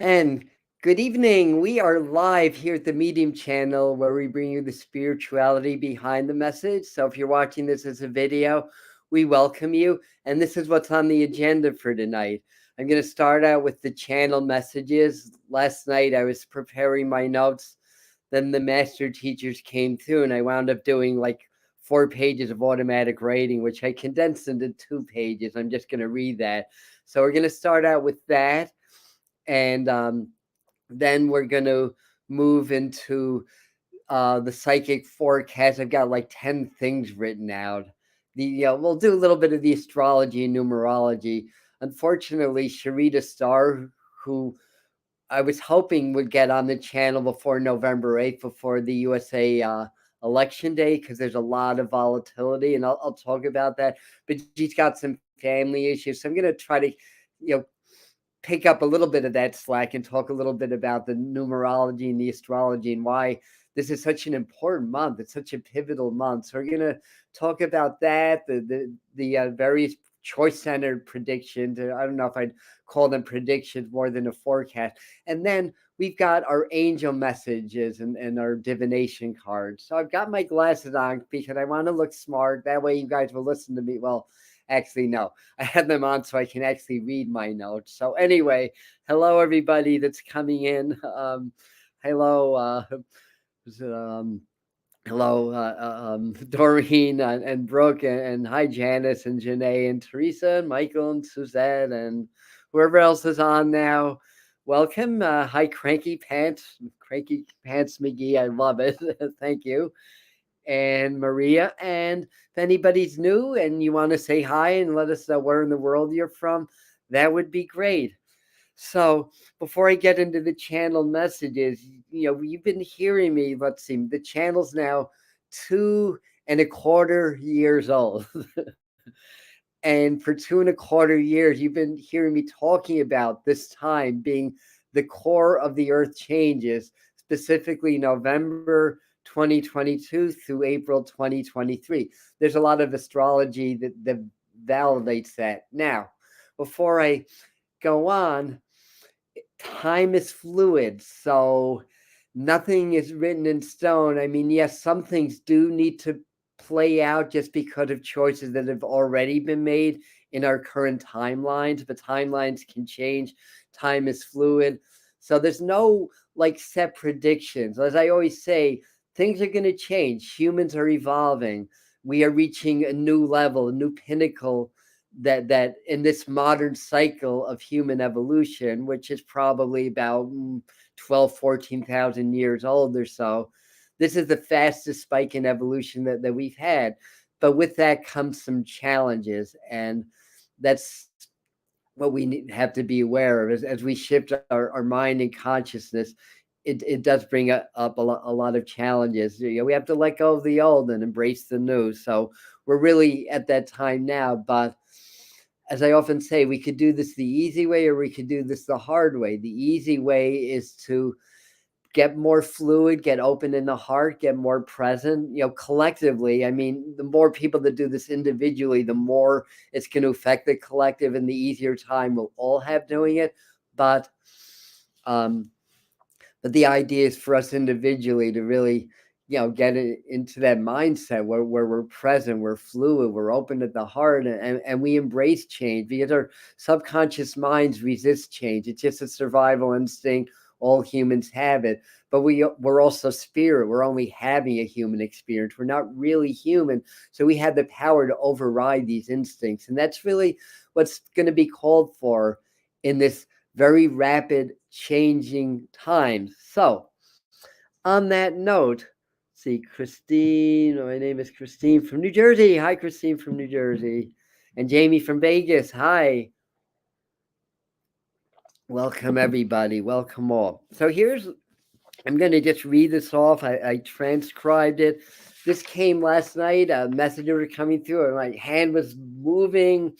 And good evening. We are live here at the Medium channel where we bring you the spirituality behind the message. So if you're watching this as a video, we welcome you. And this is what's on the agenda for tonight. I'm going to start out with the channel messages. Last night I was preparing my notes. Then the master teachers came through and I wound up doing like 4 pages of automatic writing, which I condensed into 2 pages. I'm just going to read that. So we're going to start out with that. And then we're going to move into the psychic forecast. I've got like 10 things written out. We'll do a little bit of the astrology and numerology. Unfortunately, Sharita Starr, who I was hoping would get on the channel before November 8th, before the USA election day, because there's a lot of volatility, and I'll talk about that. But she's got some family issues, so I'm going to try to, pick up a little bit of that slack and talk a little bit about the numerology and the astrology and why this is such an important month. It's such a pivotal month. So we're going to talk about that, the various choice-centered predictions. I don't know if I'd call them predictions more than a forecast. And then we've got our angel messages and our divination cards. So I've got my glasses on because I want to look smart. That way you guys will listen to me. Well, actually, no, I have them on so I can actually read my notes. So anyway, hello everybody that's coming in. Hello, hello, Doreen and Brooke and hi Janice and Janae and Teresa and Michael and Suzette and whoever else is on now. Welcome. Hi, Cranky Pants McGee. I love it. Thank you. And Maria. And if anybody's new and you want to say hi and let us know where in the world you're from, that would be great. So before I get into the channel messages, you've been hearing me. Let's see, the channel's now 2.25 years old. And for 2.25 years, you've been hearing me talking about this time being the core of the Earth changes, specifically November 2022 through April 2023. There's a lot of astrology that validates that. Now, before I go on, time is fluid, so nothing is written in stone. I mean, yes, some things do need to play out just because of choices that have already been made in our current timelines, but timelines can change. Time is fluid. So there's no like set predictions. As I always say, things are going to change. Humans are evolving. We are reaching a new level, a new pinnacle that in this modern cycle of human evolution, which is probably about 14,000 years old or so, this is the fastest spike in evolution that we've had. But with that comes some challenges, and that's what we have to be aware of as we shift our mind and consciousness. It does bring up a lot of challenges. We have to let go of the old and embrace the new. So we're really at that time now. But as I often say, we could do this the easy way or we could do this the hard way. The easy way is to get more fluid, get open in the heart, get more present, collectively. I mean, the more people that do this individually, the more it's going to affect the collective and the easier time we'll all have doing it. But the idea is for us individually to really, get it into that mindset where we're present, we're fluid, we're open at the heart, and we embrace change because our subconscious minds resist change. It's just a survival instinct. All humans have it, but we're also spirit. We're only having a human experience. We're not really human, so we have the power to override these instincts, and that's really what's going to be called for in this very rapid changing times. So, on that note, see, Christine, my name is Christine from New Jersey. Hi, Christine from New Jersey. And Jamie from Vegas. Hi. Welcome, everybody. Welcome all. So, I'm going to just read this off. I transcribed it. This came last night. Messages were coming through, and my hand was moving.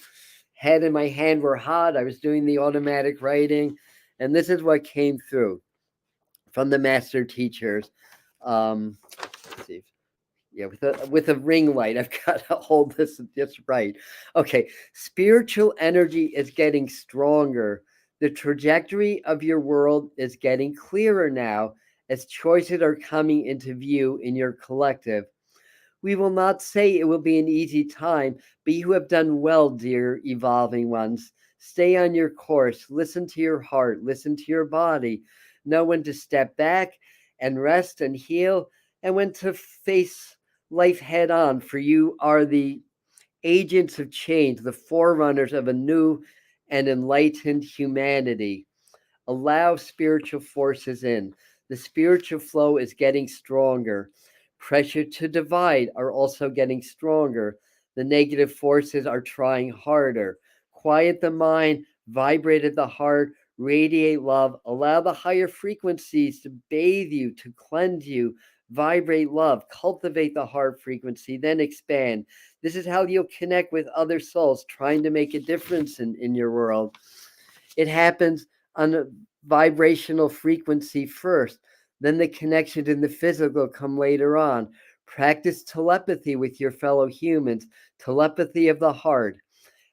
Head and my hand were hot. I was doing the automatic writing, and this is what came through from the master teachers. Let's see. Yeah, with a ring light, I've got to hold this just right. Okay, spiritual energy is getting stronger. The trajectory of your world is getting clearer now as choices are coming into view in your collective. We will not say it will be an easy time, but you have done well, dear evolving ones. Stay on your course, listen to your heart, listen to your body, know when to step back and rest and heal, and when to face life head on, for you are the agents of change, the forerunners of a new and enlightened humanity. Allow spiritual forces in. The spiritual flow is getting stronger. Pressure to divide are also getting stronger. The negative forces are trying harder. Quiet the mind, vibrate at the heart, radiate love. Allow the higher frequencies to bathe you, to cleanse you. Vibrate love, cultivate the heart frequency, then expand. This is how you'll connect with other souls trying to make a difference in your world. It happens on a vibrational frequency first, then the connections in the physical come later on. Practice telepathy with your fellow humans, telepathy of the heart.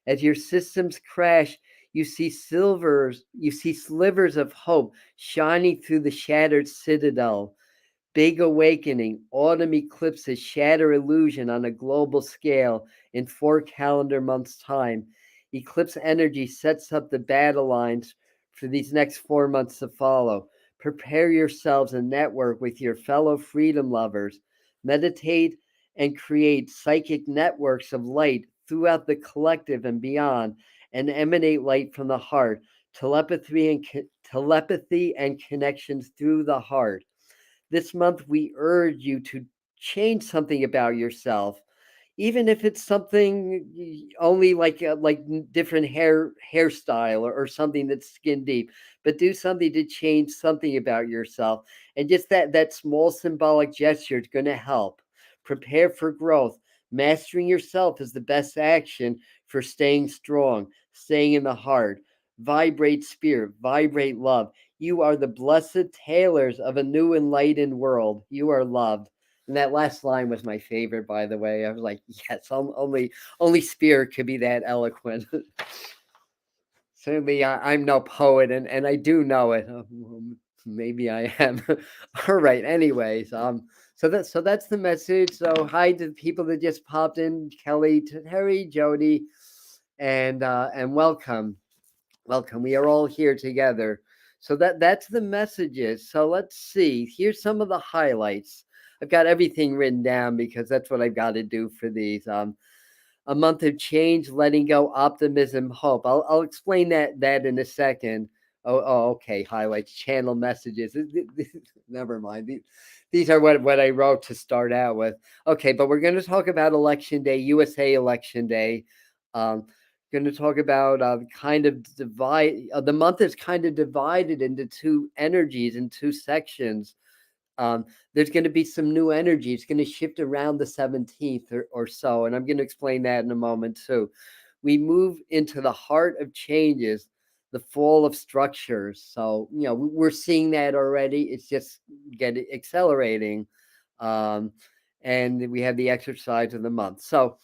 As your systems crash, you see slivers of hope shining through the shattered citadel. Big awakening, autumn eclipses shatter illusion on a global scale in 4 calendar months' time. Eclipse energy sets up the battle lines for these next 4 months to follow. Prepare yourselves and network with your fellow freedom lovers. Meditate and create psychic networks of light throughout the collective and beyond, and emanate light from the heart. Telepathy and connections through the heart. This month, we urge you to change something about yourself, even if it's something only like different hairstyle or something that's skin deep. But do something to change something about yourself, and just that small symbolic gesture is going to help. Prepare for growth. Mastering yourself is the best action for staying strong, staying in the heart. Vibrate spirit, vibrate love. You are the blessed tailors of a new enlightened world. You are loved. And that last line was my favorite, by the way. I was like, yes, only spirit could be that eloquent. Certainly, I'm no poet, and I do know it. Maybe I am. All right. Anyways, so that's the message. So hi to the people that just popped in: Kelly, Terry, Jody, and welcome. Welcome. We are all here together. So that's the messages. So let's see. Here's some of the highlights. I've got everything written down because that's what I've got to do for these. A month of change, letting go, optimism, hope. I'll explain that in a second. Okay. Highlights, channel messages. Never mind. These are what I wrote to start out with. Okay, but we're going to talk about Election Day, USA Election Day. Going to talk about kind of divide. The month is kind of divided into two energies in two sections. There's going to be some new energy. It's going to shift around the 17th or so, and I'm going to explain that in a moment too. We move into the heart of changes, the fall of structures. So we're seeing that already. It's just getting accelerating, and we have the exercise of the month. So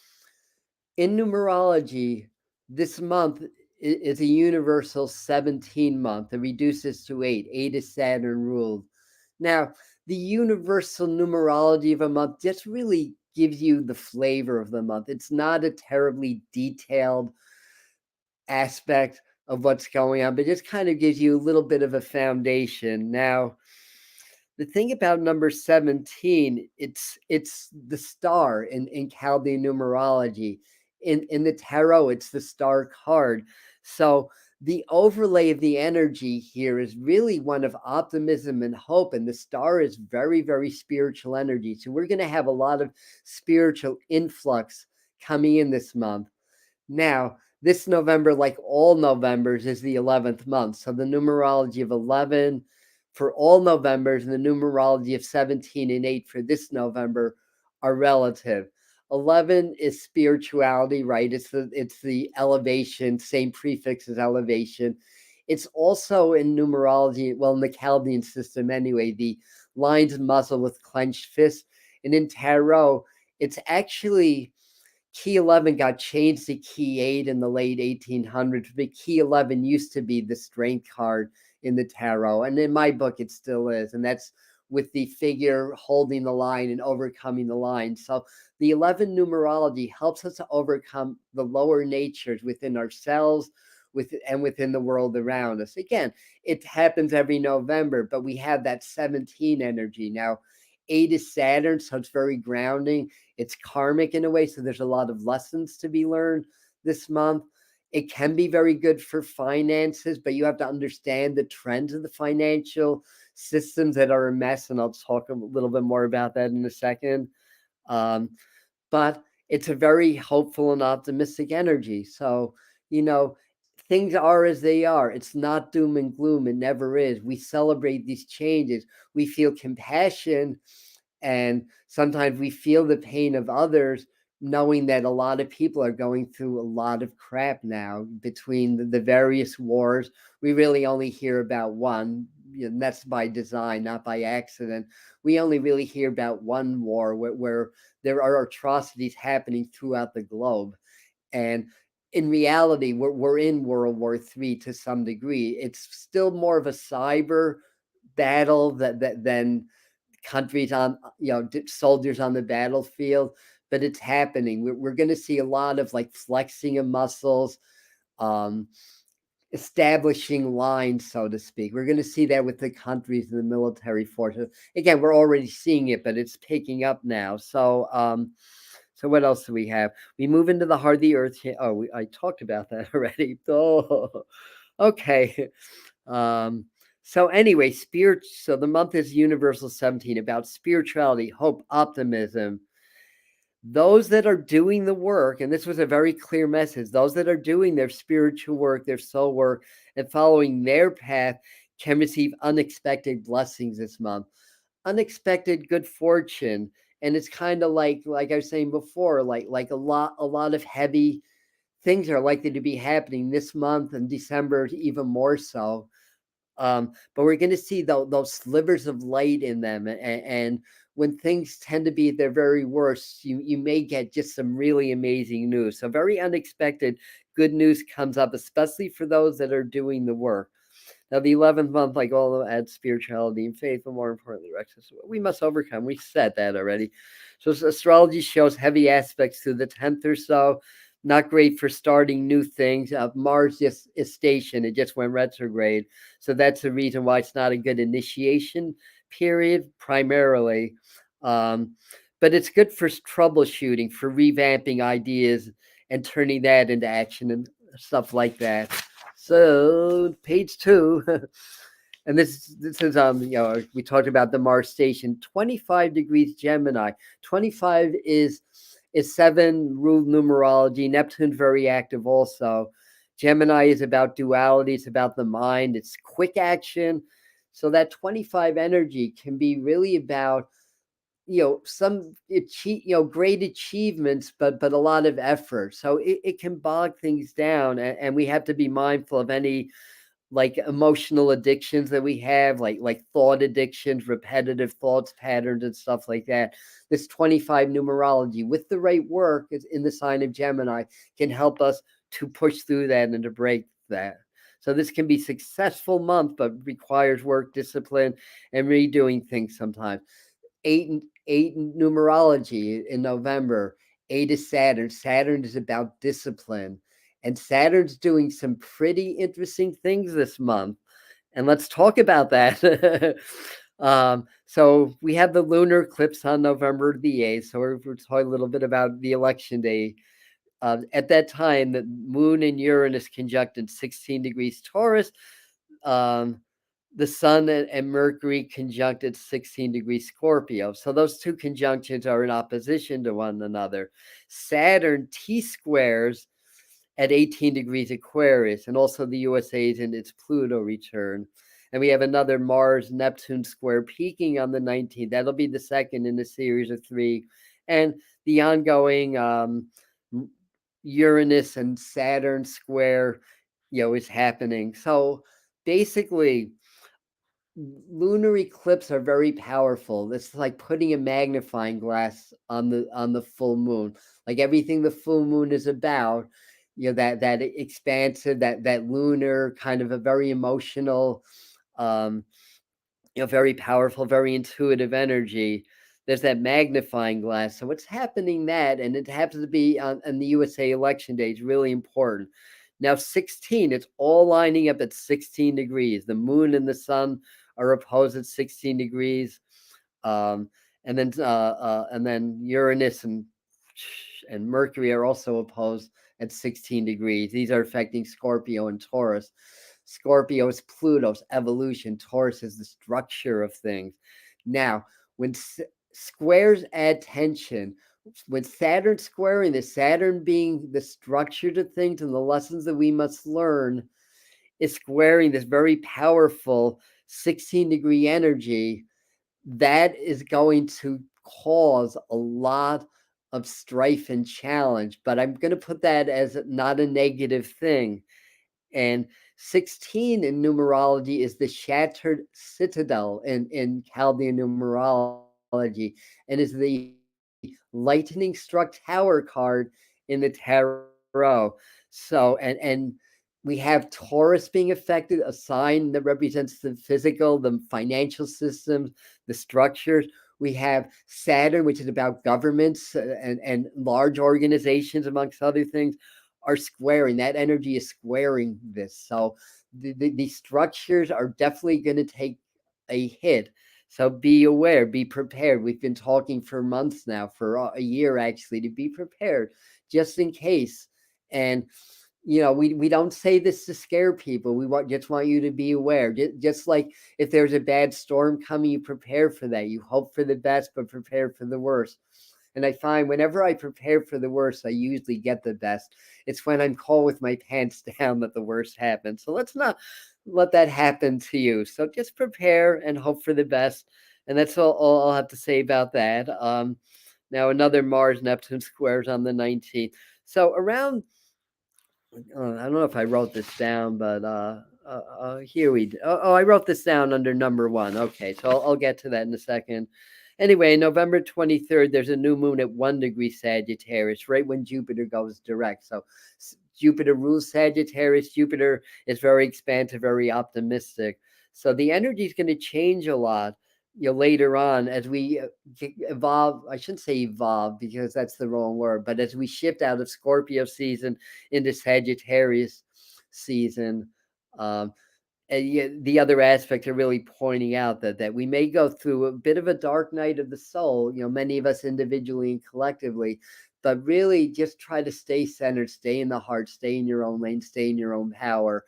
in numerology, this month is a universal 17 month. It reduces to 8. 8 is Saturn ruled. Now, the universal numerology of a month just really gives you the flavor of the month. It's not a terribly detailed aspect of what's going on, but just kind of gives you a little bit of a foundation. Now, the thing about number 17, it's the star in Chaldean numerology. In the tarot, it's the star card. So the overlay of the energy here is really one of optimism and hope. And the star is very, very spiritual energy. So we're going to have a lot of spiritual influx coming in this month. Now, this November, like all Novembers, is the 11th month. So the numerology of 11 for all Novembers and the numerology of 17 and 8 for this November are relative. 11 is spirituality, right? It's the elevation, same prefix as elevation. It's also in numerology, well, in the Chaldean system anyway, the lion's muzzle with clenched fists. And in tarot, it's actually Key 11 got changed to Key 8 in the late 1800s, but Key 11 used to be the strength card in the tarot. And in my book, it still is. And that's with the figure holding the line and overcoming the line. So the 11 numerology helps us to overcome the lower natures within ourselves and within the world around us. Again, it happens every November, but we have that 17 energy. Now, 8 is Saturn, so it's very grounding. It's karmic in a way, so there's a lot of lessons to be learned this month. It can be very good for finances, but you have to understand the trends of the financial systems that are a mess, and I'll talk a little bit more about that in a second. Um, but it's a very hopeful and optimistic energy. So, you know, things are as they are. It's not doom and gloom. It never is. We celebrate these changes. We feel compassion, and sometimes we feel the pain of others, knowing that a lot of people are going through a lot of crap now between the various wars. We really only hear about one, and that's by design, not by accident. We only really hear about one war where there are atrocities happening throughout the globe. And in reality, we're in World War III to some degree. It's still more of a cyber battle than countries on, soldiers on the battlefield, but it's happening. We're going to see a lot of like flexing of muscles, um, establishing lines, so to speak. We're going to see that with the countries and the military forces. Again, we're already seeing it, but it's picking up now. So what else do we have? We move into the heart of the earth. I talked about that already. Oh, okay. Um, so anyway, so the month is Universal 17, about spirituality, hope, optimism. Those that are doing the work, and this was a very clear message, those that are doing their spiritual work, their soul work, and following their path can receive unexpected blessings this month. Unexpected good fortune. And it's kind of like I was saying before, like a lot of heavy things are likely to be happening this month, and December even more so. But we're going to see those slivers of light in them, and when things tend to be at their very worst, you may get just some really amazing news. So very unexpected good news comes up, especially for those that are doing the work. Now, the 11th month, like all adds spirituality and faith, but more importantly, we must overcome. We said that already. So astrology shows heavy aspects to the 10th or so. Not great for starting new things. Mars just is stationed. It just went retrograde. So that's the reason why it's not a good initiation period, primarily. But it's good for troubleshooting, for revamping ideas and turning that into action and stuff like that. So page 2, and this is we talked about the Mars station, 25 degrees Gemini. 25 is 7 ruled numerology. Neptune's very active also. Gemini is about duality. It's about the mind. It's quick action. So that 25 energy can be really about some great achievements, but a lot of effort. So it can bog things down, and we have to be mindful of any like emotional addictions that we have, like thought addictions, repetitive thoughts patterns and stuff like that. This 25 numerology with the right work is in the sign of Gemini can help us to push through that and to break that. So this can be a successful month, but requires work, discipline, and redoing things sometimes. 8 numerology in November. 8 is Saturn. Saturn is about discipline. And Saturn's doing some pretty interesting things this month. And let's talk about that. So we have the lunar eclipse on November the 8th. So we're talking a little bit about the election day. At that time, the moon and Uranus conjuncted 16 degrees Taurus. The Sun and Mercury conjunct at 16 degrees Scorpio. So those two conjunctions are in opposition to one another. Saturn T-squares at 18 degrees Aquarius, and also the USA is in its Pluto return. And we have another Mars-Neptune square peaking on the 19th. That'll be the second in a series of 3. And the ongoing Uranus and Saturn square, is happening. So basically, lunar eclipse are very powerful. It's like putting a magnifying glass on the full moon. like everything the full moon is about, that expansive, that lunar kind of a very emotional, um, very powerful, very intuitive energy. There's that magnifying glass. So what's happening that, and it happens to be on the USA election day, is really important. Now 16, it's all lining up at 16 degrees. The moon and the sun are opposed at 16 degrees. Um, and then Uranus and Mercury are also opposed at 16 degrees. These are affecting Scorpio and Taurus. Scorpio is Pluto's evolution. Taurus is the structure of things. Now, when squares add tension, when Saturn squaring this, Saturn being the structure to things and the lessons that we must learn, is squaring this very powerful 16-degree energy that is going to cause a lot of strife and challenge. But I'm going to put that as not a negative thing. And 16 in numerology is the shattered citadel in Chaldean numerology, and is the lightning struck tower card in the tarot. And we have Taurus being affected, a sign that represents the physical, the financial systems, the structures. We have Saturn, which is about governments and large organizations, amongst other things, are squaring. That energy is squaring this. So the structures are definitely going to take a hit. So be aware, be prepared. We've been talking for months now, for a year actually, to be prepared just in case. And we don't say this to scare people. We just want you to be aware. Just like if there's a bad storm coming, you prepare for that. You hope for the best, but prepare for the worst. And I find whenever I prepare for the worst, I usually get the best. It's when I'm caught with my pants down that the worst happens. So let's not let that happen to you. So just prepare and hope for the best. And that's all I'll have to say about that. Now another Mars Neptune squares on the 19th. So around, I don't know if I wrote this down, but here we. I wrote this down under number 1. Okay, so I'll get to that in a second. Anyway, November 23rd, there's a new moon at 1 degree Sagittarius, right when Jupiter goes direct. So Jupiter rules Sagittarius. Jupiter is very expansive, very optimistic. So the energy is going to change a lot, later on as we evolve. I shouldn't say evolve because that's the wrong word, but as we shift out of Scorpio season into Sagittarius season. Um, and the other aspect of really pointing out that we may go through a bit of a dark night of the soul, many of us individually and collectively, but really just try to stay centered, stay in the heart, stay in your own lane, stay in your own power.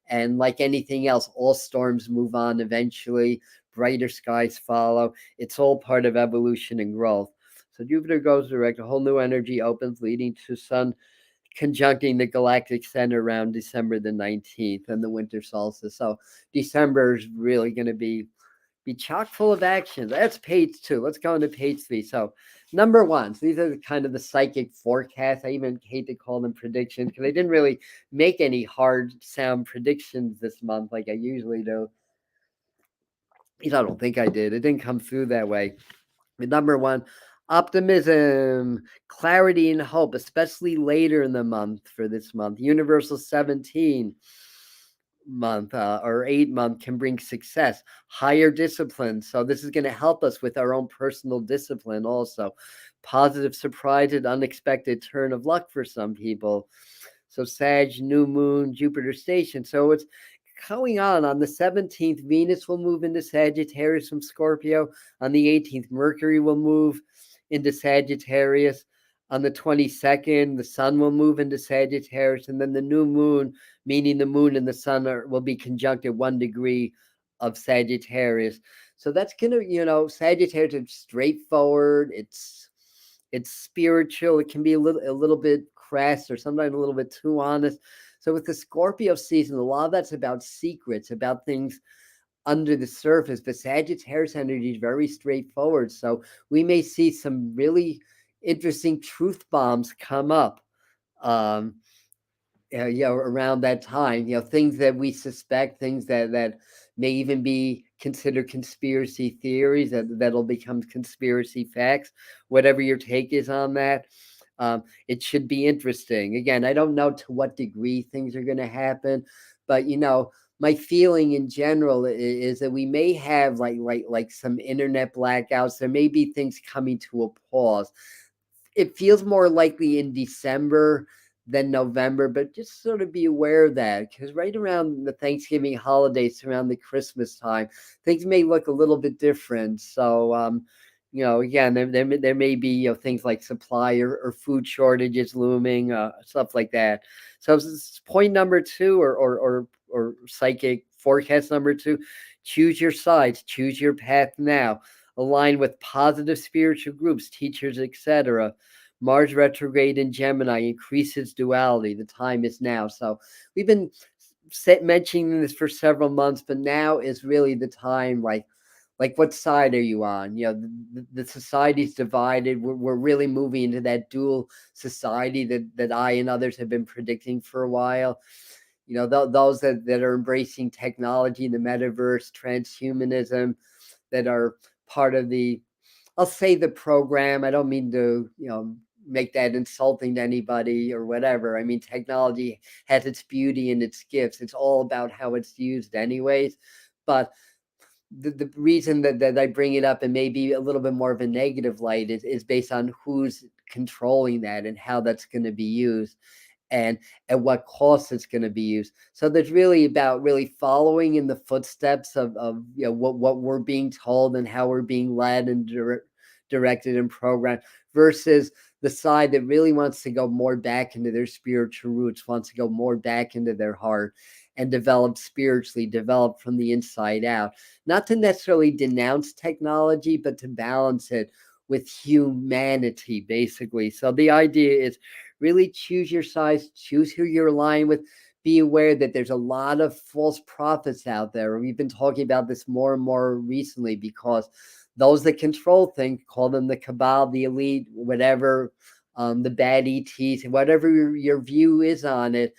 And like anything else, all storms move on eventually, brighter skies follow. It's all part of evolution and growth. So Jupiter goes direct, a whole new energy opens, leading to Sun conjuncting the galactic center around December the 19th and the winter solstice. So December is really going to be chock full of action. That's page 2. Let's go into page 3. So number 1, so these are kind of the psychic forecasts. I even hate to call them predictions because I didn't really make any hard sound predictions this month like I usually do. At least I don't think I did. It didn't come through that way. Number 1, optimism, clarity, and hope, especially later in the month for this month. Universal 17 month or 8 month can bring success, higher discipline. So this is going to help us with our own personal discipline also. Positive surprise and unexpected turn of luck for some people. So Sag, new moon, Jupiter station. So it's going on the 17th, Venus will move into Sagittarius from Scorpio. On the 18th, Mercury will move into Sagittarius. On the 22nd, the sun will move into Sagittarius, and then the new moon, meaning the moon and the sun will be conjunct at 1 degree of Sagittarius. So that's going to, Sagittarius is straightforward. It's spiritual. It can be a little bit crass or sometimes a little bit too honest. So with the Scorpio season, a lot of that's about secrets, about things under the surface. But Sagittarius energy is very straightforward. So we may see some really interesting truth bombs come up. Around that time, things that we suspect, things that may even be considered conspiracy theories that'll become conspiracy facts, whatever your take is on that. It should be interesting. Again, I don't know to what degree things are going to happen, but my feeling in general is that we may have like some internet blackouts. There may be things coming to a pause. It feels more likely in December than November, but just sort of be aware of that, because right around the Thanksgiving holidays, around the Christmas time, things may look a little bit different. So, again, there may be things like supply or food shortages looming, stuff like that. So, point number two, or psychic forecast number two: choose your sides, choose your path now. Align with positive spiritual groups, teachers, etc. Mars retrograde in Gemini increases duality. The time is now. So we've been mentioning this for several months, but now is really the time. Like what side are you on? The society's divided. We're really moving into that dual society that I and others have been predicting for a while. Those that are embracing technology, the metaverse, transhumanism, that are part of I'll say the program. I don't mean to, make that insulting to anybody or whatever. I mean, technology has its beauty and its gifts. It's all about how it's used anyways. But the reason that I bring it up and maybe a little bit more of a negative light is based on who's controlling that and how that's going to be used, and at what cost it's going to be used. So there's really about really following in the footsteps of what we're being told and how we're being led and directed and programmed, versus the side that really wants to go more back into their spiritual roots, wants to go more back into their heart and develop spiritually, develop from the inside out. Not to necessarily denounce technology, but to balance it with humanity, basically. So the idea is really choose your size, choose who you're aligned with. Be aware that there's a lot of false prophets out there. We've been talking about this more and more recently, because those that control things, call them the cabal, the elite, whatever, the bad ETs, whatever your view is on it.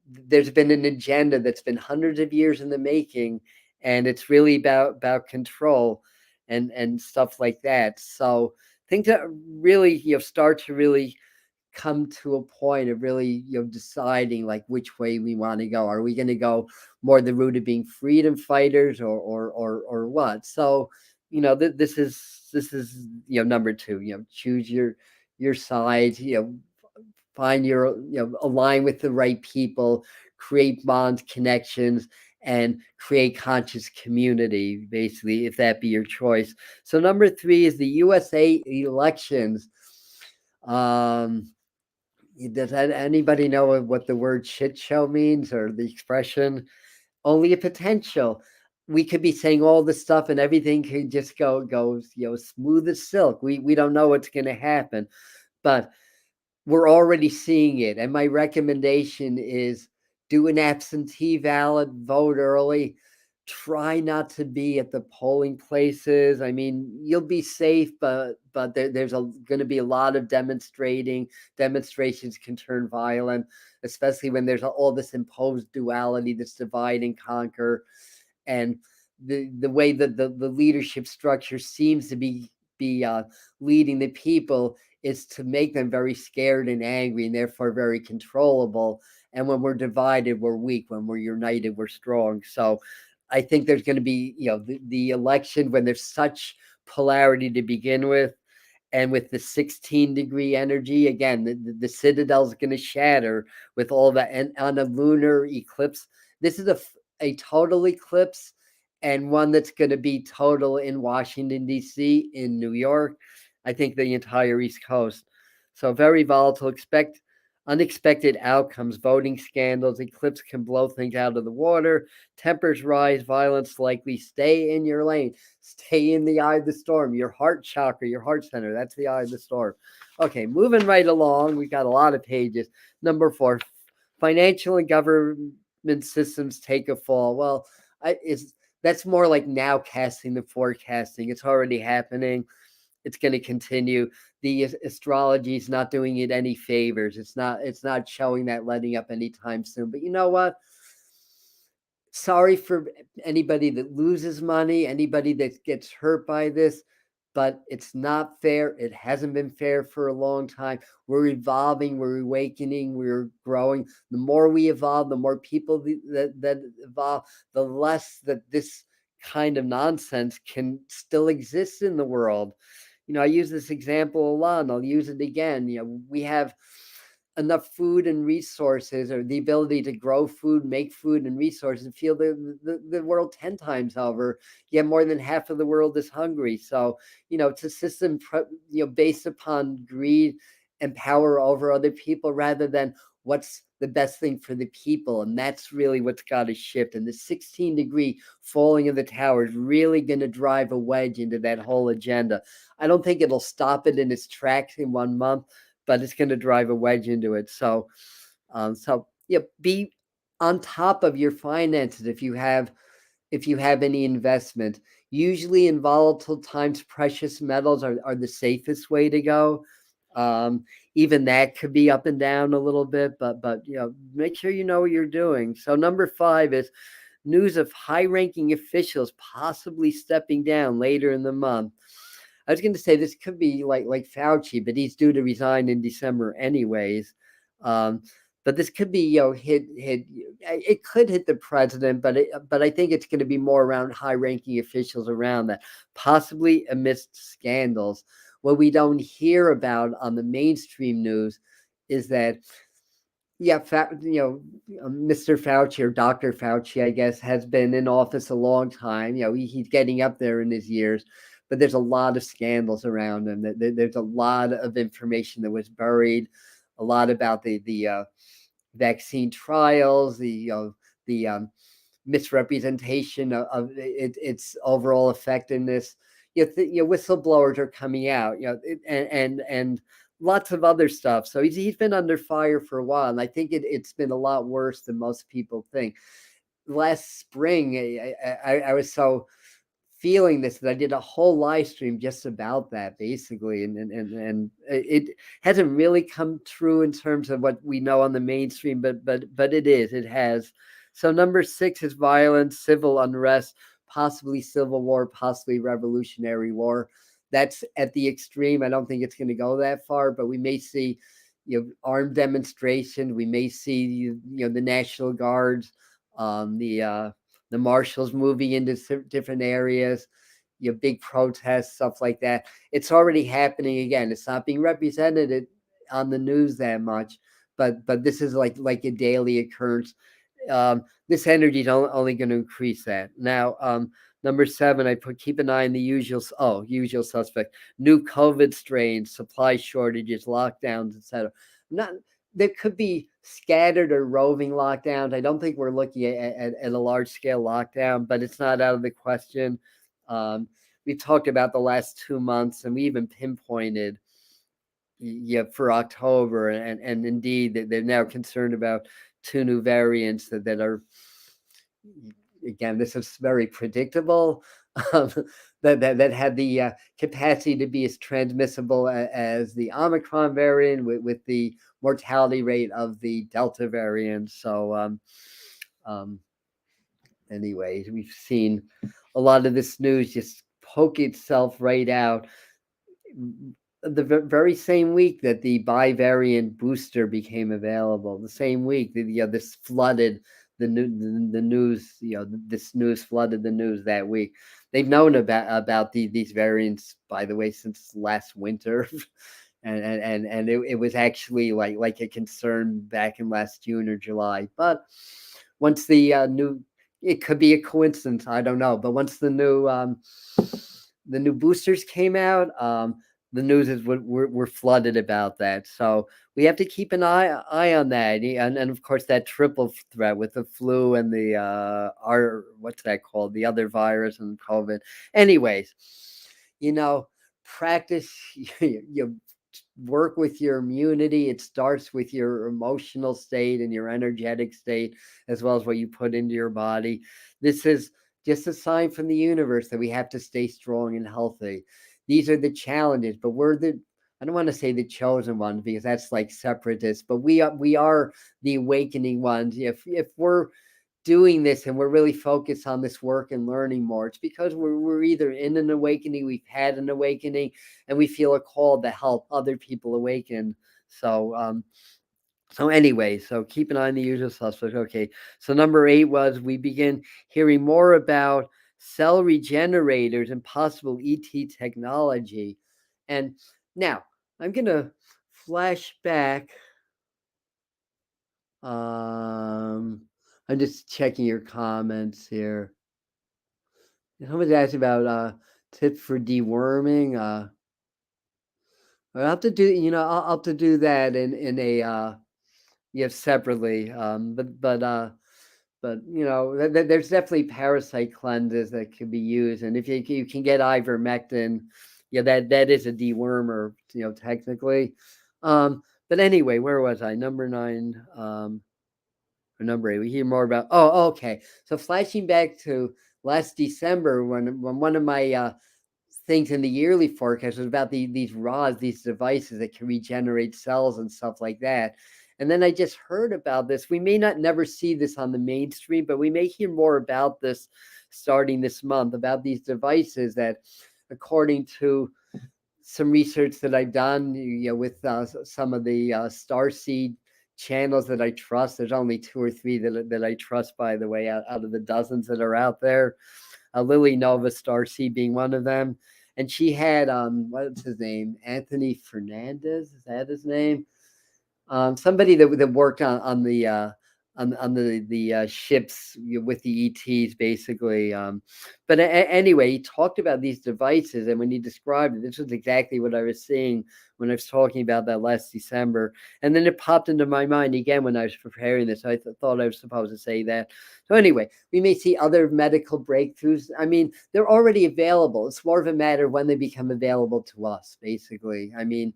There's been an agenda that's been hundreds of years in the making, and it's really about control and stuff like that. So things that really start to really come to a point of really deciding like which way we want to go. Are we going to go more the route of being freedom fighters, or what? So this is number two. Choose your sides. Find align with the right people, create bonds, connections, and create conscious community, basically, if that be your choice. So number three is the USA elections. um does anybody know what the word shit show means, or the expression? Only a potential. We could be saying all this stuff and everything could just go smooth as silk. We don't know what's going to happen, but we're already seeing it. And my recommendation is do an absentee ballot, vote early. Try not to be at the polling places. I mean, you'll be safe, but there's going to be a lot of demonstrating. Demonstrations can turn violent, especially when there's all this imposed duality, this divide and conquer, and the way that the leadership structure seems to be leading the people is to make them very scared and angry, and therefore very controllable. And when we're divided, we're weak. When we're united, we're strong. So I think there's going to be, the election, when there's such polarity to begin with, and with the 16-degree energy, again, the citadel's going to shatter with all that. And on a lunar eclipse, this is a total eclipse, and one that's going to be total in Washington, D.C., in New York, I think the entire East Coast. So very volatile. Expect unexpected outcomes, voting scandals. Eclipse can blow things out of the water. Tempers rise, violence likely. Stay in your lane. Stay in the eye of the storm. Your heart chakra, your heart center, that's the eye of the storm. Okay, moving right along. We've got a lot of pages. Number 4, financial and government systems take a fall. Well, that's more like now casting the forecasting. It's already happening. It's going to continue. The astrology is not doing it any favors. It's not showing that letting up anytime soon. But you know what? Sorry for anybody that loses money, anybody that gets hurt by this, but it's not fair. It hasn't been fair for a long time. We're evolving, we're awakening, we're growing. The more we evolve, the more people that evolve, the less that this kind of nonsense can still exist in the world. I use this example a lot, and I'll use it again. We have enough food and resources, or the ability to grow food, make food and resources, and feel the world 10 times over. Yet more than half of the world is hungry. So, it's a system, based upon greed and power over other people rather than what's the best thing for the people. And that's really what's got to shift. And the 16-degree falling of the tower is really going to drive a wedge into that whole agenda. I don't think it'll stop it in its tracks in 1 month, but it's going to drive a wedge into it. So, be on top of your finances if you have any investment. Usually in volatile times, precious metals are the safest way to go. Even that could be up and down a little bit, but make sure you know what you're doing. So number 5 is news of high-ranking officials possibly stepping down later in the month. I was going to say this could be like Fauci, but he's due to resign in December anyways. But this could be hit. It could hit the president, but I think it's going to be more around high-ranking officials around that, possibly amidst scandals. What we don't hear about on the mainstream news is that Mr. Fauci, or Dr. Fauci, I guess, has been in office a long time. He's getting up there in his years, but there's a lot of scandals around him. There's a lot of information that was buried, a lot about the vaccine trials, the misrepresentation of its overall effectiveness. Whistleblowers are coming out, and lots of other stuff. So he's been under fire for a while, and I think it's been a lot worse than most people think. Last spring, I was so feeling this that I did a whole live stream just about that, basically, and it hasn't really come true in terms of what we know on the mainstream, but it has. So number 6 is violence, civil unrest, possibly civil war, possibly revolutionary war. That's at the extreme. I don't think it's going to go that far, but we may see armed demonstration. We may see the National Guards, the marshals moving into different areas, big protests, stuff like that. It's already happening again. It's not being represented on the news that much, but this is like a daily occurrence. This energy is only going to increase that. Now, number 7, I put keep an eye on the usual suspect: new COVID strains, supply shortages, lockdowns, etc. There could be scattered or roving lockdowns. I don't think we're looking at a large scale lockdown, but it's not out of the question. We talked about the last 2 months, and we even pinpointed for October, and indeed they're now concerned about 2 new variants that are, again, this is very predictable, that had the capacity to be as transmissible as the Omicron variant, with the mortality rate of the Delta variant. So anyways, we've seen a lot of this news just poke itself right out. The very same week that the bivariant booster became available, the same week that this flooded the news. This news flooded the news that week. They've known about these variants, by the way, since last winter, and it was actually like a concern back in last June or July. But once the it could be a coincidence, I don't know. But once the new boosters came out, the news is we're flooded about that. So we have to keep an eye on that, and of course that triple threat with the flu and the what's that called, the other virus and COVID. Anyways, practice. You work with your immunity. It starts with your emotional state and your energetic state, as well as what you put into your body. This is just a sign from the universe that we have to stay strong and healthy. These are the challenges, but I don't want to say the chosen ones, because that's like separatists, but we are the awakening ones. If we're doing this and we're really focused on this work and learning more, it's because we're either in an awakening, we've had an awakening, and we feel a call to help other people awaken. So anyway, so keep an eye on the usual suspects. Okay, so number 8 was we begin hearing more about cell regenerators and possible ET technology. And now I'm going to flash back. I'm just checking your comments here. Somebody asked about tips for deworming. I'll have to do, I'll have to do that in a separately. But there's definitely parasite cleanses that can be used, and if you can get ivermectin, that is a dewormer, technically. But anyway, where was I? Number 9, or number 8. We hear more about. Oh, okay. So flashing back to last December, when one of my things in the yearly forecast was about these rods, these devices that can regenerate cells and stuff like that. And then I just heard about this. We may not never see this on the mainstream, but we may hear more about this starting this month, about these devices that, according to some research that I've done, with some of the starseed channels that I trust. There's only 2 or 3 that I trust, by the way, out of the dozens that are out there. Lily Nova Starseed being one of them. And she had what's his name? Anthony Fernandez, is that his name? Somebody that worked on the ships with the ETs, basically. But anyway, he talked about these devices, and when he described it, this was exactly what I was seeing when I was talking about that last December. And then it popped into my mind again when I was preparing this. I thought I was supposed to say that. So anyway, we may see other medical breakthroughs. I mean, they're already available. It's more of a matter of when they become available to us, basically. I mean,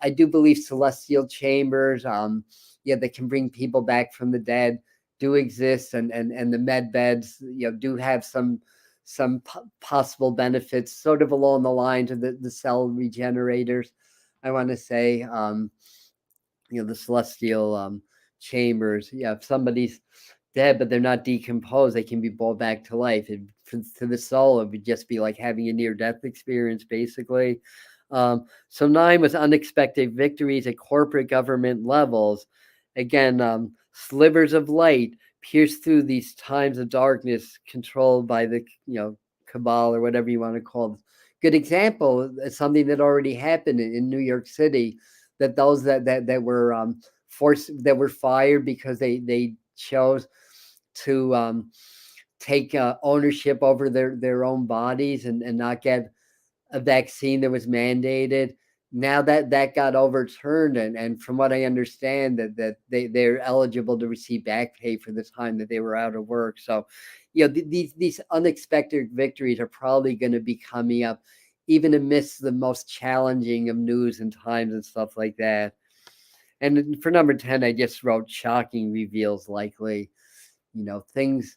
I do believe celestial chambers, that can bring people back from the dead, do exist, and the med beds, do have some possible benefits, sort of along the lines of the cell regenerators. I want to say, the celestial chambers. Yeah, if somebody's dead but they're not decomposed, they can be brought back to life. To the soul, it would just be like having a near-death experience, basically. So 9 was unexpected victories at corporate government levels. Again, slivers of light pierce through these times of darkness controlled by the cabal, or whatever you want to call it. Good example is something that already happened in New York City, that those that were forced, that were fired because they chose to take ownership over their own bodies and not get a vaccine that was mandated. Now that got overturned, and from what I understand, that they're eligible to receive back pay for the time that they were out of work. So, these unexpected victories are probably going to be coming up, even amidst the most challenging of news and times and stuff like that. And for number 10, I just wrote shocking reveals likely. Things.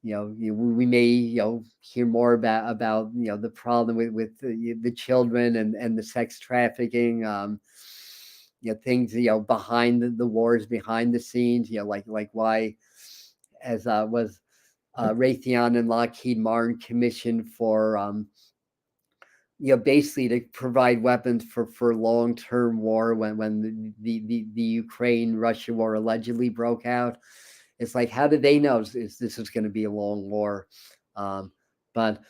We may hear more about the problem with the children and the sex trafficking. Things behind the wars, behind the scenes. Like why, as was Raytheon and Lockheed Martin commissioned for basically to provide weapons for long-term war when the Ukraine-Russia war allegedly broke out. It's like, how did they know this is going to be a long war? But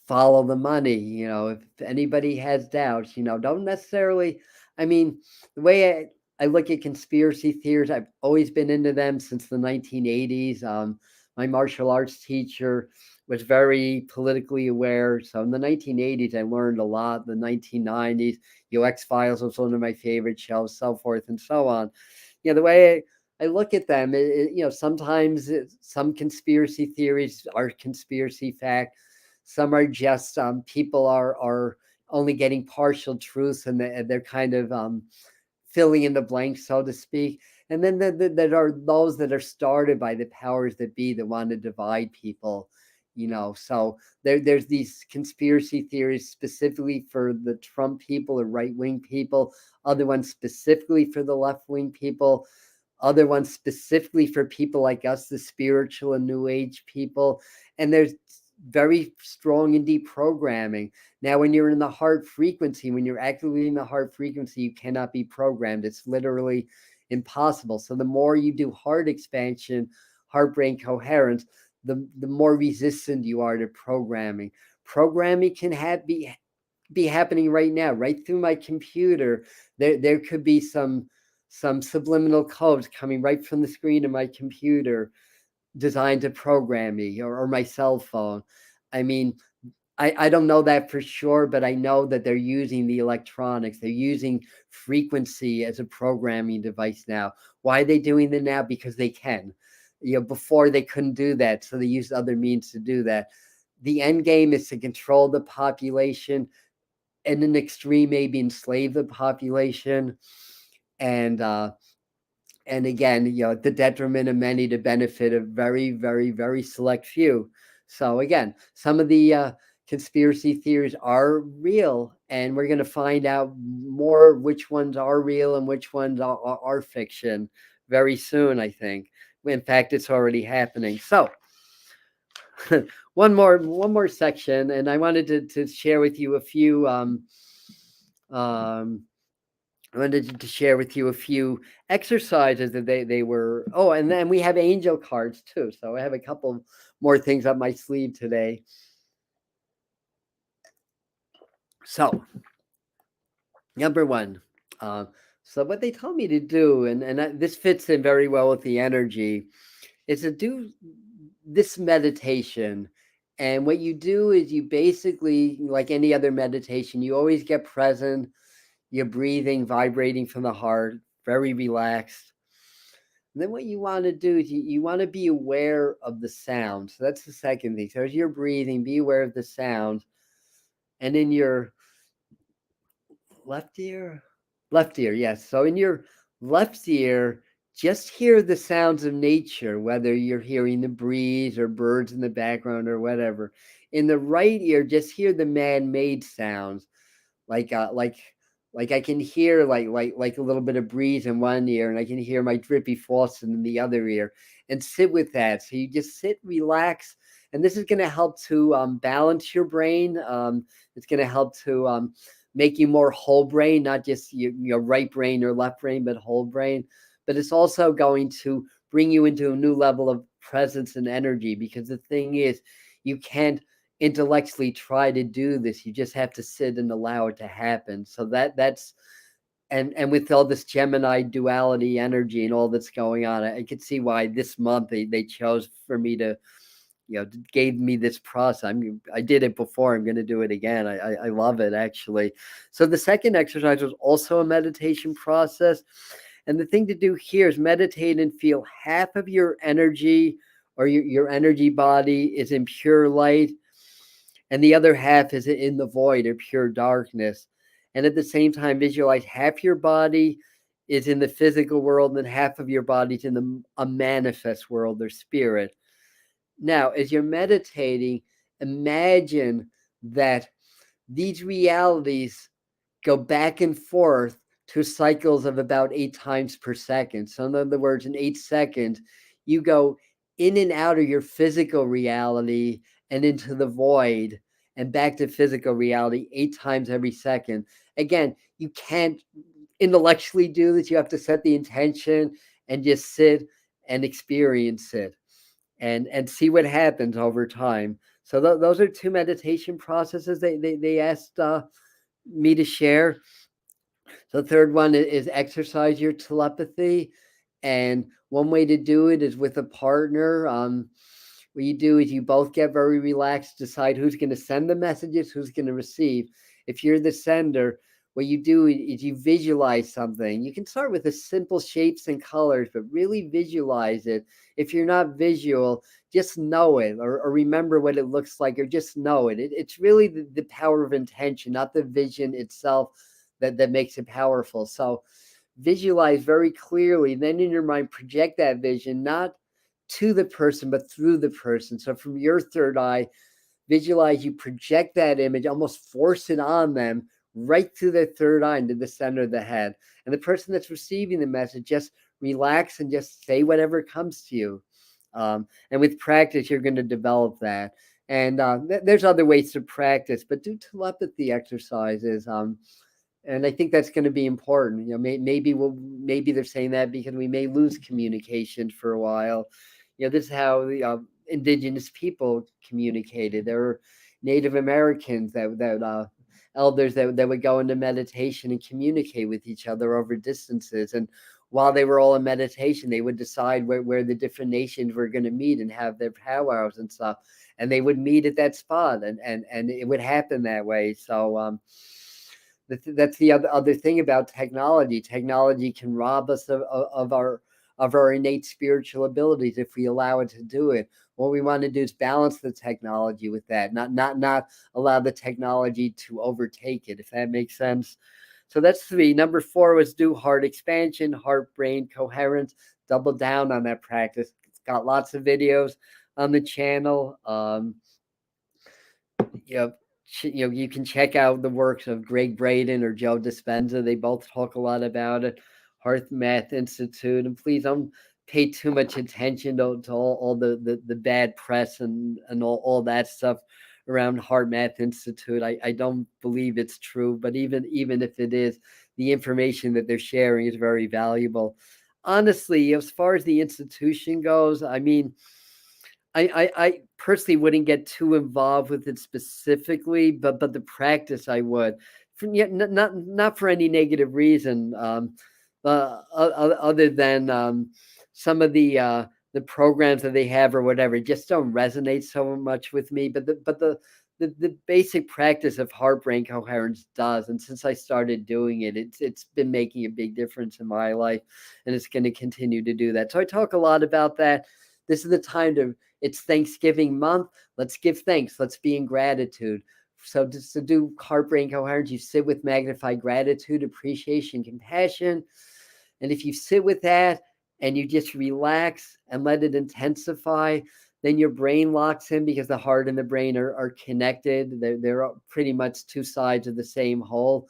follow the money. If anybody has doubts, don't necessarily. I mean, the way I look at conspiracy theories, I've always been into them since the 1980s. My martial arts teacher was very politically aware. So in the 1980s, I learned a lot. The 1990s, X-Files was one of my favorite shows, so forth and so on. The way I look at them, sometimes some conspiracy theories are conspiracy fact. Some are just people are only getting partial truths, and they're kind of filling in the blanks, so to speak. And then there are those that are started by the powers that be that want to divide people. So there's these conspiracy theories specifically for the Trump people or right-wing people, other ones specifically for the left-wing people. other ones specifically for people like us, the spiritual and new age people. And there's very strong and deep programming. Now, when you're in the heart frequency, when you're actively in the heart frequency, you cannot be programmed. It's literally impossible. So the more you do heart expansion, heart brain coherence, the more resistant you are to programming. Programming can be happening right now, right through my computer. There could be some subliminal codes coming right from the screen of my computer designed to program me, or my cell phone. I mean, I don't know that for sure, but I know that they're using the electronics. They're using frequency as a programming device now. Why are they doing that now? Because they can. Before they couldn't do that, so they used other means to do that. The end game is to control the population, and an extreme maybe enslave the population, and again, the detriment of many, the benefit of very, very, very select few. So again, some of the conspiracy theories are real, and we're going to find out more which ones are real and which ones are fiction very soon, I think. In fact, it's already happening. So one more section, and I wanted to share with you a few I wanted to share with you a few exercises that they were. Oh, and then we have angel cards too. So I have a couple more things up my sleeve today. So, number one. So what they told me to do, and this fits in very well with the energy, is to do this meditation. And what you do is you basically, like any other meditation, you always get present. You're breathing, vibrating from the heart, very relaxed. And then what you want to do is you want to be aware of the sound. So that's the second thing. So as you're breathing, be aware of the sound. And in your left ear, yes. So in your left ear, just hear the sounds of nature, whether you're hearing the breeze or birds in the background or whatever. In the right ear, just hear the man-made sounds, like I can hear like a little bit of breeze in one ear, and I can hear my drippy faucet in the other ear, and sit with that. So you just sit, relax, and this is going to help to balance your brain. It's going to help to make you more whole brain, not just your right brain or left brain, but whole brain. But it's also going to bring you into a new level of presence and energy, because the thing is, you can't intellectually try to do this. You just have to sit and allow it to happen. So that's and with all this Gemini duality energy and all that's going on, I could see why this month they chose for me to, gave me this process. I did it before. I'm going to do it again. I love it, actually. So the second exercise was also a meditation process. And the thing to do here is meditate and feel half of your energy, or your energy body, is in pure light, and the other half is in the void or pure darkness. And at the same time, visualize half your body is in the physical world and half of your body is in a manifest world or spirit. Now, as you're meditating, imagine that these realities go back and forth to cycles of about 8 times per second. So in other words, in 8 seconds, you go in and out of your physical reality and into the void and back to physical reality 8 times every second. Again, you can't intellectually do this. You have to set the intention and just sit and experience it, and see what happens over time. So those are 2 meditation processes they asked me to share. So the third one is exercise your telepathy. And one way to do it is with a partner. What you do is you both get very relaxed, decide who's going to send the messages, who's going to receive. If you're the sender, what you do is you visualize something. You can start with the simple shapes and colors, but really visualize it. If you're not visual, just know it, or remember what it looks like, or just know it. It's really the power of intention, not the vision itself, that makes it powerful. So visualize very clearly. Then in your mind, project that vision, not to the person, but through the person. So from your third eye, visualize you project that image, almost force it on them right through their third eye into the center of the head. And the person that's receiving the message just relax and just say whatever comes to you. And with practice, you're going to develop that. And there's other ways to practice, but do telepathy exercises. And I think that's going to be important. Maybe they're saying that because we may lose communication for a while. This is how the indigenous people communicated. There were Native Americans that elders that would go into meditation and communicate with each other over distances. And while they were all in meditation, they would decide where the different nations were going to meet and have their powwows and stuff. And they would meet at that spot, and it would happen that way. So that's the other thing about technology. Technology can rob us of our innate spiritual abilities if we allow it to do it. What we want to do is balance the technology with that, not allow the technology to overtake it, if that makes sense. So that's 3. Number 4 was do heart expansion, heart brain coherence. Double down on that practice. It's got lots of videos on the channel. You can check out the works of Greg Braden or Joe Dispenza. They both talk a lot about it. Heart Math Institute. And please don't pay too much attention to all the bad press and all that stuff around Heart Math Institute. I don't believe it's true, but even if it is, the information that they're sharing is very valuable. Honestly, as far as the institution goes, I mean, I personally wouldn't get too involved with it specifically, but the practice I would, not for any negative reason, other than some of the programs that they have or whatever just don't resonate so much with me. But the basic practice of heart brain coherence does, and since I started doing it, it's been making a big difference in my life, and it's going to continue to do that. So I talk a lot about that. This is the time to. It's Thanksgiving month. Let's give thanks. Let's be in gratitude. So just to do heart brain coherence, you sit with magnified gratitude, appreciation, compassion. And if you sit with that and you just relax and let it intensify, then your brain locks in because the heart and the brain are connected. They're pretty much two sides of the same whole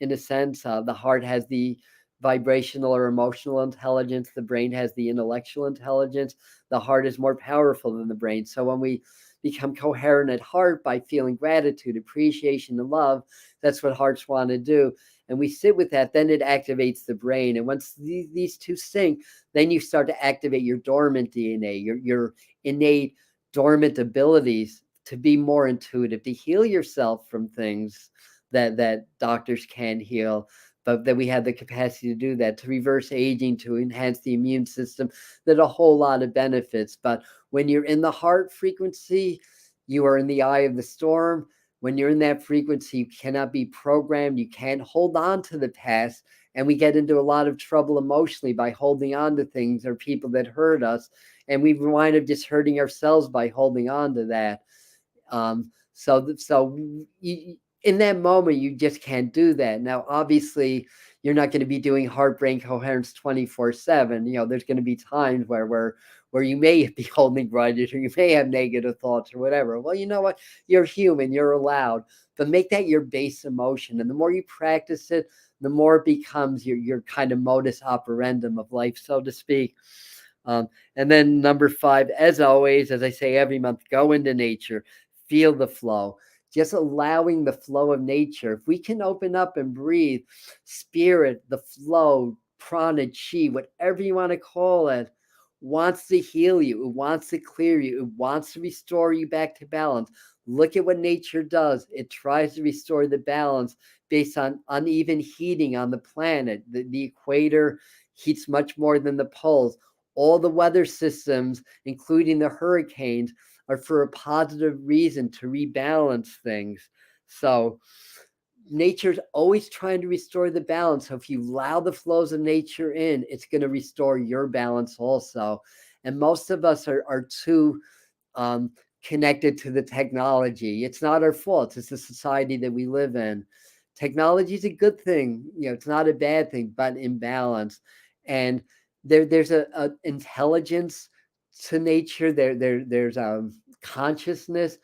in a sense. The heart has the vibrational or emotional intelligence. The brain has the intellectual intelligence. The heart is more powerful than the brain. So when we become coherent at heart by feeling gratitude, appreciation, and love, that's what hearts want to do. And we sit with that, then it activates the brain. And once these two sync, then you start to activate your dormant DNA, your innate dormant abilities to be more intuitive, to heal yourself from things that doctors can heal, but that we have the capacity to do that, to reverse aging, to enhance the immune system. There's a whole lot of benefits. But when you're in the heart frequency, you are in the eye of the storm. When you're in that frequency, you cannot be programmed. You can't hold on to the past. And we get into a lot of trouble emotionally by holding on to things or people that hurt us. And we wind up just hurting ourselves by holding on to that. In that moment, you just can't do that. Now, obviously, you're not going to be doing heart brain coherence 24/7. There's going to be times where you may be holding grudges or you may have negative thoughts or whatever. Well, you know what? You're human. You're allowed. But make that your base emotion. And the more you practice it, the more it becomes your kind of modus operandum of life, so to speak. And then number 5, as always, as I say every month, go into nature, feel the flow. Just allowing the flow of nature. If we can open up and breathe, spirit, the flow, prana, chi, whatever you want to call it, wants to heal you. It wants to clear you. It wants to restore you back to balance. Look at what nature does. It tries to restore the balance based on uneven heating on the planet. The equator heats much more than the poles. All the weather systems, including the hurricanes, are for a positive reason, to rebalance things. So nature's always trying to restore the balance. So if you allow the flows of nature in, it's going to restore your balance also. And most of us are too connected to the technology. It's not our fault. It's the society that we live in. Technology is a good thing. It's not a bad thing, but in balance. And there's a intelligence to nature. There's consciousness.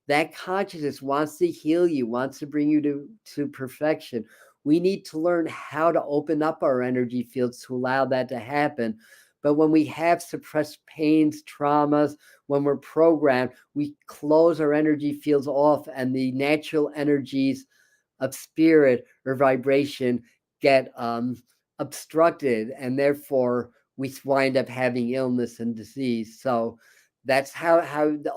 That consciousness wants to heal you, wants to bring you to perfection. We need to learn how to open up our energy fields to allow that to happen. But when we have suppressed pains, traumas, when we're programmed, we close our energy fields off, and the natural energies of spirit or vibration get obstructed, and therefore we wind up having illness and disease. So that's how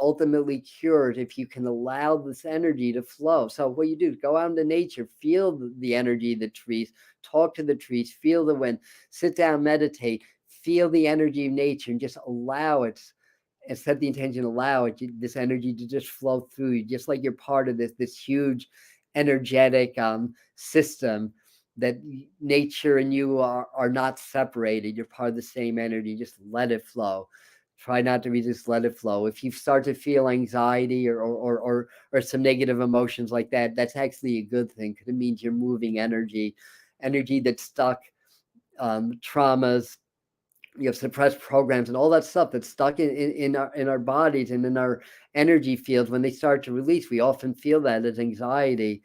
ultimately cured, if you can allow this energy to flow. So what you do is go out into nature, feel the energy of the trees, talk to the trees, feel the wind, sit down, meditate, feel the energy of nature, and just allow it, and set the intention, allow it, this energy to just flow through you, just like you're part of this huge energetic system, that nature and you are not separated. You're part of the same energy. Just let it flow. Try not to resist, let it flow. If you start to feel anxiety or some negative emotions like that, that's actually a good thing, because it means you're moving energy that's stuck, traumas, suppressed programs and all that stuff that's stuck in our bodies and in our energy fields. When they start to release, we often feel that as anxiety.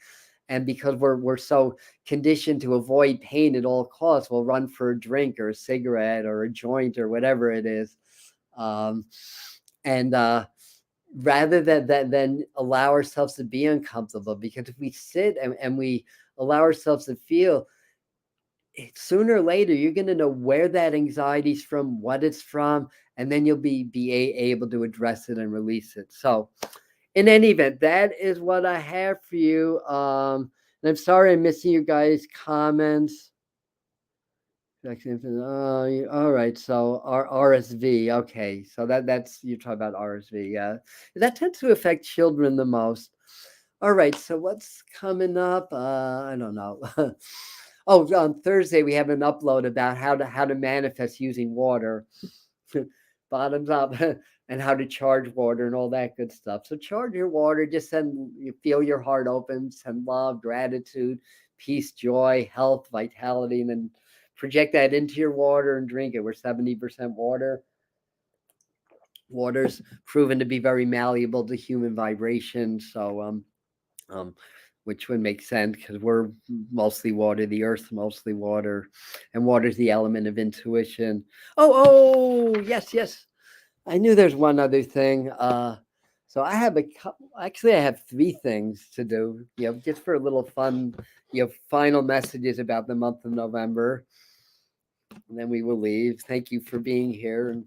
And because we're so conditioned to avoid pain at all costs, we'll run for a drink or a cigarette or a joint or whatever it is. And rather than allow ourselves to be uncomfortable, because if we sit and we allow ourselves to feel, sooner or later you're going to know where that anxiety is from, what it's from, and then you'll be able to address it and release it. So in any event, that is what I have for you. And I'm sorry I'm missing you guys' comments. All right, so RSV. Okay, so that's, you're talking about RSV. Yeah, that tends to affect children the most. All right, so what's coming up? I don't know. Oh, on Thursday we have an upload about how to manifest using water, bottoms up, and how to charge water and all that good stuff. So charge your water. Just you feel your heart open, send love, gratitude, peace, joy, health, vitality, and then project that into your water and drink it. We're 70% water. Water's proven to be very malleable to human vibration. So which would make sense, because we're mostly water, the earth's mostly water, and water's the element of intuition. Oh, yes. I knew there's one other thing. So I have actually I have 3 things to do, just for a little fun, final messages about the month of November, and then we will leave. Thank you for being here. And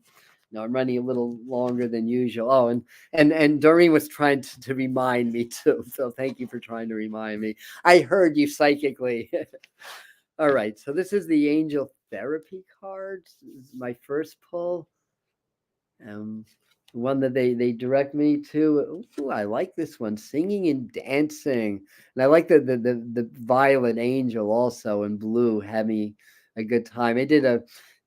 I'm running a little longer than usual. Oh, and Doreen was trying to remind me too. So thank you for trying to remind me. I heard you psychically. All right. So this is the Angel Therapy card. This is my first pull. One that they direct me to. Ooh, I like this one, singing and dancing. And I like the violet angel also in blue, having a good time. I did a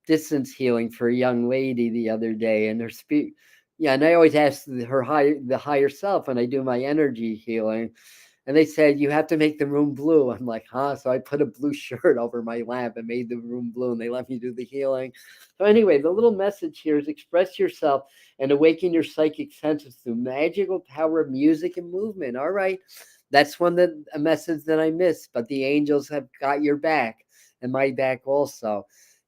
distance healing for a young lady the other day, and and I always ask the higher self when I do my energy healing. And they said, you have to make the room blue. I'm like, huh? So I put a blue shirt over my lamp and made the room blue, and they let me do the healing. So anyway, the little message here is express yourself and awaken your psychic senses through magical power of music and movement. All right. That's a message that I missed, but the angels have got your back and my back also.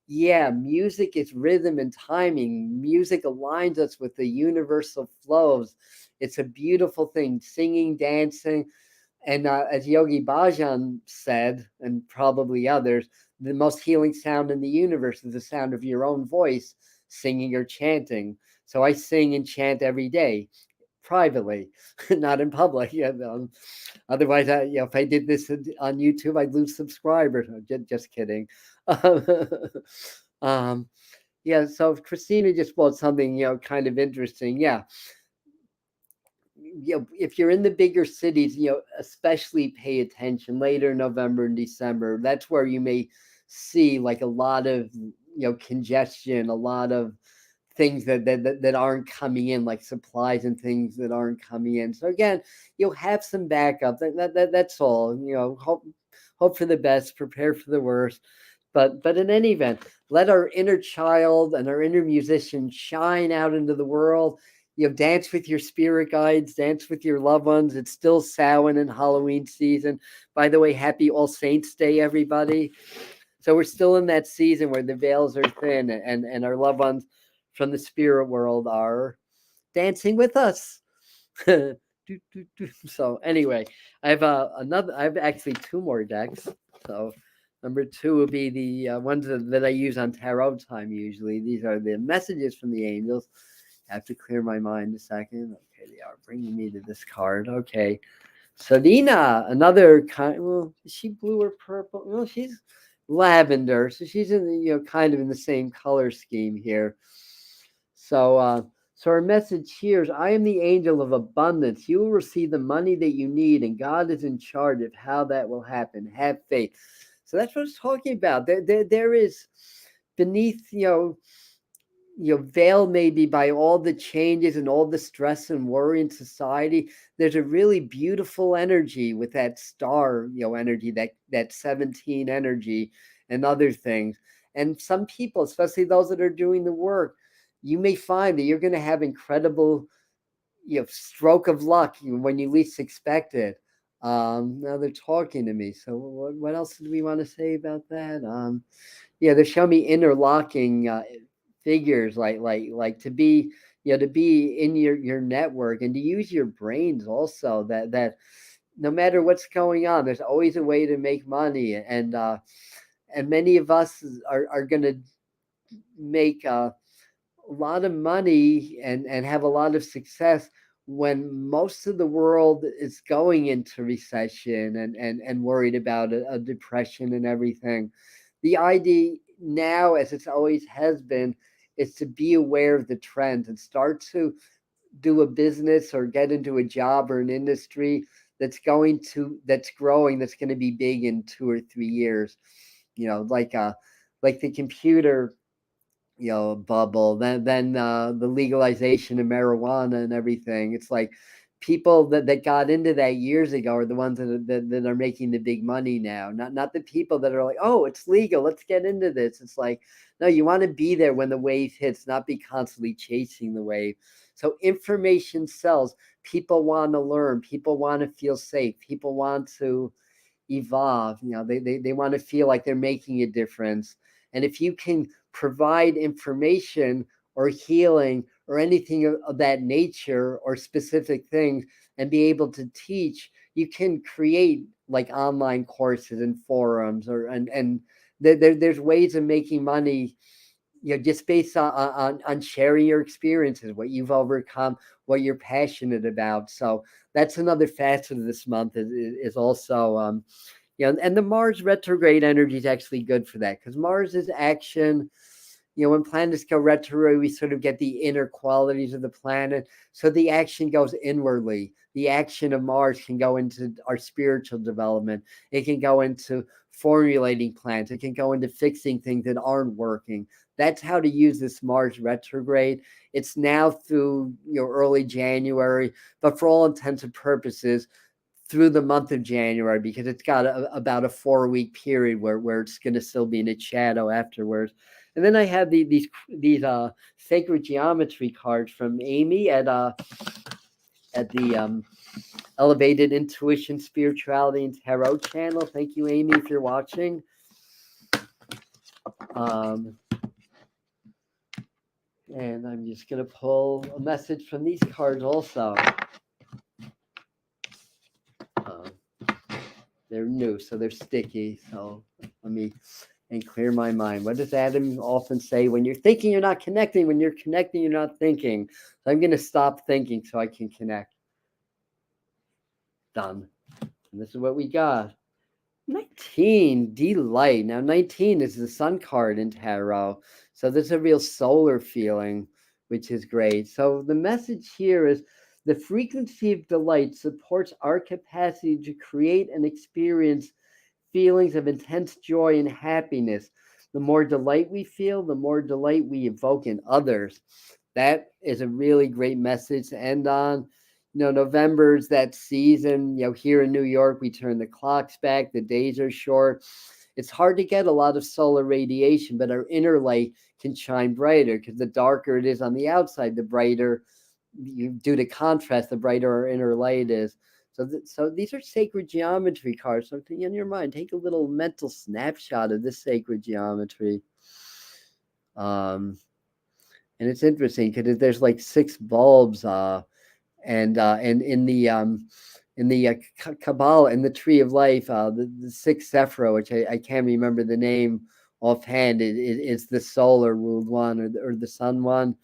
Yeah, music is rhythm and timing. Music aligns us with the universal flows. It's a beautiful thing. Singing, dancing, and as Yogi Bhajan said, and probably others, the most healing sound in the universe is the sound of your own voice, singing or chanting. So I sing and chant every day, privately, not in public. Otherwise, if I did this on YouTube, I'd lose subscribers. Just kidding. Yeah. So Christina just brought something kind of interesting. Yeah. If you're in the bigger cities, especially pay attention later November and December. That's where you may see like a lot of, congestion, a lot of things that aren't coming in, like supplies and things that aren't coming in. So again, you'll have some backup. That's all. Hope for the best, prepare for the worst. But in any event, let our inner child and our inner musician shine out into the world. dance with your spirit guides, dance with your loved ones. It's still Samhain and Halloween season. By the way, happy All Saints Day, everybody. So we're still in that season where the veils are thin, and our loved ones from the spirit world are dancing with us. So anyway, I have actually two more decks. So number two will be the ones that I use on tarot time usually. These are the messages from the angels. I have to clear my mind a second. Okay, they are bringing me to this card. Okay, Selena, another kind. Well, is she blue or purple? Well, she's lavender, so she's in the kind of in the same color scheme here. So our message here is, I am the angel of abundance. You will receive the money that you need, and God is in charge of how that will happen. Have faith. So that's what I was talking about. There is beneath, veiled maybe by all the changes and all the stress and worry in society, there's a really beautiful energy with that star, energy, that 17 energy and other things. And some people, especially those that are doing the work, you may find that you're going to have incredible, stroke of luck when you least expect it. Now they're talking to me. So what else do we want to say about that? They're showing me interlocking figures, like to be, to be in your network and to use your brains also. That no matter what's going on, there's always a way to make money, and many of us are going to make a lot of money and have a lot of success when most of the world is going into recession and worried about a depression and everything. The idea now, as it's always has been, is to be aware of the trends and start to do a business or get into a job or an industry that's growing, that's going to be big in 2 or 3 years. Like the computer, bubble, then the legalization of marijuana and everything. It's like people that got into that years ago are the ones that are making the big money now. Not the people that are like, oh, it's legal, let's get into this. It's like, no, you want to be there when the wave hits, not be constantly chasing the wave. So information sells. People want to learn. People want to feel safe. People want to evolve. They want to feel like they're making a difference. And if you can provide information or healing or anything of that nature or specific things and be able to teach, you can create like online courses and forums, and there's ways of making money, just based on sharing your experiences, what you've overcome, what you're passionate about. So that's another facet of this month is also and the Mars retrograde energy is actually good for that, because Mars is action. When planets go retrograde, we sort of get the inner qualities of the planet. So the action goes inwardly. The action of Mars can go into our spiritual development. It can go into formulating plans. It can go into fixing things that aren't working. That's how to use this Mars retrograde. It's now through early January, but for all intents and purposes, through the month of January, because it's got about a 4-week period where it's going to still be in its shadow afterwards. And then I have these sacred geometry cards from Amy at the Elevated Intuition, Spirituality, and Tarot channel. Thank you, Amy, if you're watching. And I'm just going to pull a message from these cards also. They're new, so they're sticky. So let me clear my mind. What does Adam often say? When you're thinking, you're not connecting. When you're connecting, you're not thinking. So I'm going to stop thinking so I can connect. Done. And this is what we got. 19, delight. Now 19 is the sun card in tarot. So there's a real solar feeling, which is great. So the message here is, the frequency of delight supports our capacity to create and experience feelings of intense joy and happiness. The more delight we feel, the more delight we evoke in others. That is a really great message to end on. November's that season. Here in New York, we turn the clocks back. The days are short. It's hard to get a lot of solar radiation, but our inner light can shine brighter, because the darker it is on the outside, the brighter due to contrast, the brighter our inner light is. So these are sacred geometry cards. So in your mind, take a little mental snapshot of this sacred geometry. And it's interesting because there's like 6 bulbs, and in the Kabbalah, in the Tree of Life, the 6th Sephira, which I can't remember the name offhand, it's the solar ruled one, or the sun one,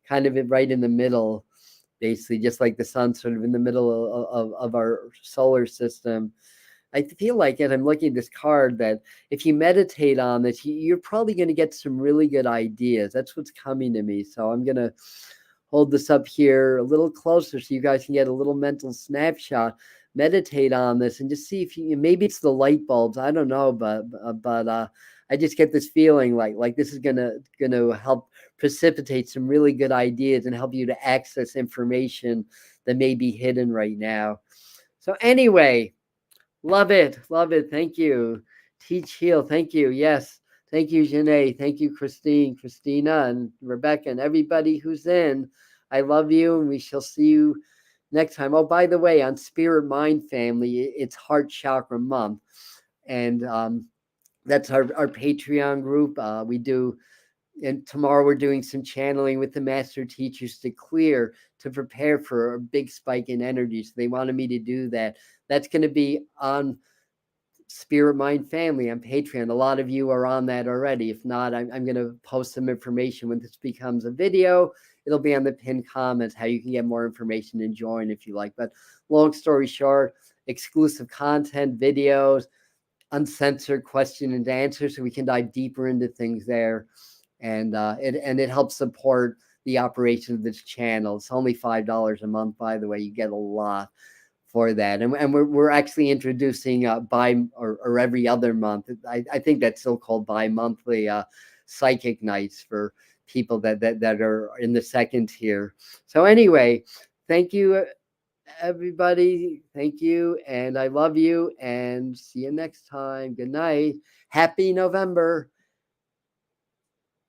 kind of right in the middle, basically, just like the sun, sort of in the middle of our solar system. I feel like, as I'm looking at this card, that if you meditate on this, you're probably going to get some really good ideas. That's what's coming to me. So I'm going to hold this up here a little closer so you guys can get a little mental snapshot. Meditate on this and just see if you, maybe it's the light bulbs. I don't know, but I just get this feeling like this is gonna help precipitate some really good ideas and help you to access information that may be hidden right now. So anyway, love it. Love it. Thank you. Teach, heal. Thank you. Yes. Thank you, Janae. Thank you, Christina, and Rebecca, and everybody who's in. I love you, and we shall see you next time. Oh, by the way, on Spirit Mind Family, it's Heart Chakra Month. And that's our Patreon group. We do, and tomorrow we're doing some channeling with the master teachers to prepare for a big spike in energy. So they wanted me to do that. That's going to be on Spirit Mind Family on Patreon. A lot of you are on that already. If not, I'm going to post some information when this becomes a video. It'll be on the pinned comments how you can get more information and join if you like. But long story short, exclusive content, videos, uncensored question and answer, so we can dive deeper into things there. And it helps support the operation of this channel. It's only $5 a month, by the way. You get a lot for that, and we're actually introducing or every other month. I think that's still called bi-monthly psychic nights for people that are in the second tier. So anyway, thank you, everybody. Thank you, and I love you, and see you next time. Good night. Happy November.